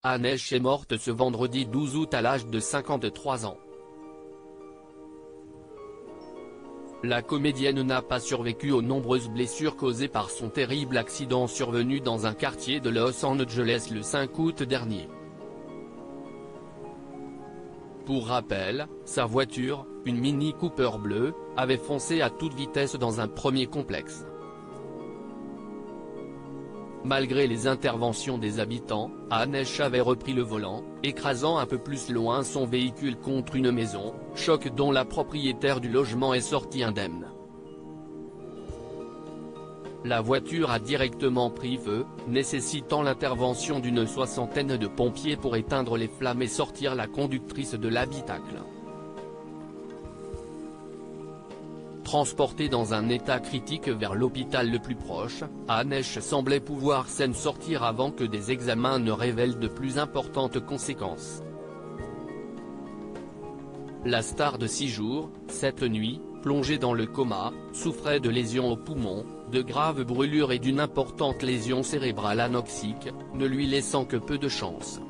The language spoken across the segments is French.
Anesh est morte ce vendredi 12 août à l'âge de 53 ans. La comédienne n'a pas survécu aux nombreuses blessures causées par son terrible accident survenu dans un quartier de Los Angeles le 5 août dernier. Pour rappel, sa voiture, une Mini Cooper bleue, avait foncé à toute vitesse dans un premier complexe. Malgré les interventions des habitants, Anesh avait repris le volant, écrasant un peu plus loin son véhicule contre une maison, choc dont la propriétaire du logement est sortie indemne. La voiture a directement pris feu, nécessitant l'intervention d'une soixantaine de pompiers pour éteindre les flammes et sortir la conductrice de l'habitacle. Transportée dans un état critique vers l'hôpital le plus proche, Anesh semblait pouvoir s'en sortir avant que des examens ne révèlent de plus importantes conséquences. La star de 6 jours, 7 nuits, plongée dans le coma, souffrait de lésions aux poumons, de graves brûlures et d'une importante lésion cérébrale anoxique, ne lui laissant que peu de chance.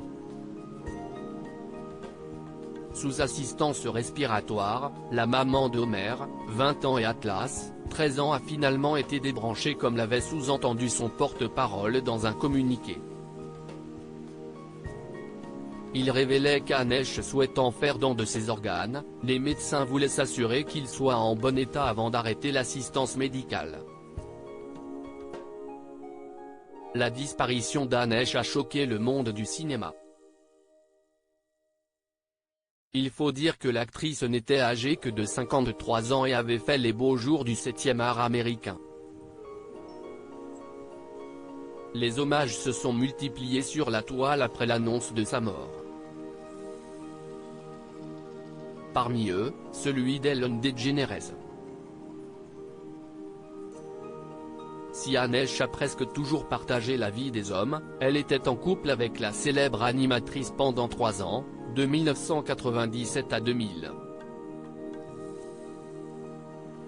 Sous assistance respiratoire, la maman d'Homer, 20 ans et Atlas, 13 ans a finalement été débranchée comme l'avait sous-entendu son porte-parole dans un communiqué. Il révélait qu'Anesh souhaitant faire don de ses organes, les médecins voulaient s'assurer qu'il soit en bon état avant d'arrêter l'assistance médicale. La disparition d'Anesh a choqué le monde du cinéma. Il faut dire que l'actrice n'était âgée que de 53 ans et avait fait les beaux jours du 7e art américain. Les hommages se sont multipliés sur la toile après l'annonce de sa mort. Parmi eux, celui d'Ellen DeGeneres. Si Anesh a presque toujours partagé la vie des hommes, elle était en couple avec la célèbre animatrice pendant 3 ans, de 1997 à 2000.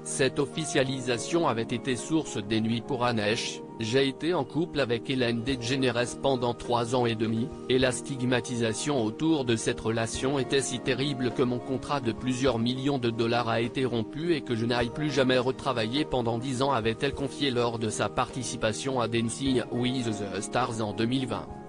Cette officialisation avait été source d'ennuis pour Anesh. J'ai été en couple avec Ellen DeGeneres pendant 3 ans et demi, et la stigmatisation autour de cette relation était si terrible que mon contrat de plusieurs millions de dollars a été rompu et que je n'aille plus jamais retravailler pendant 10 ans, avait-elle confié lors de sa participation à Dancing with the Stars en 2020.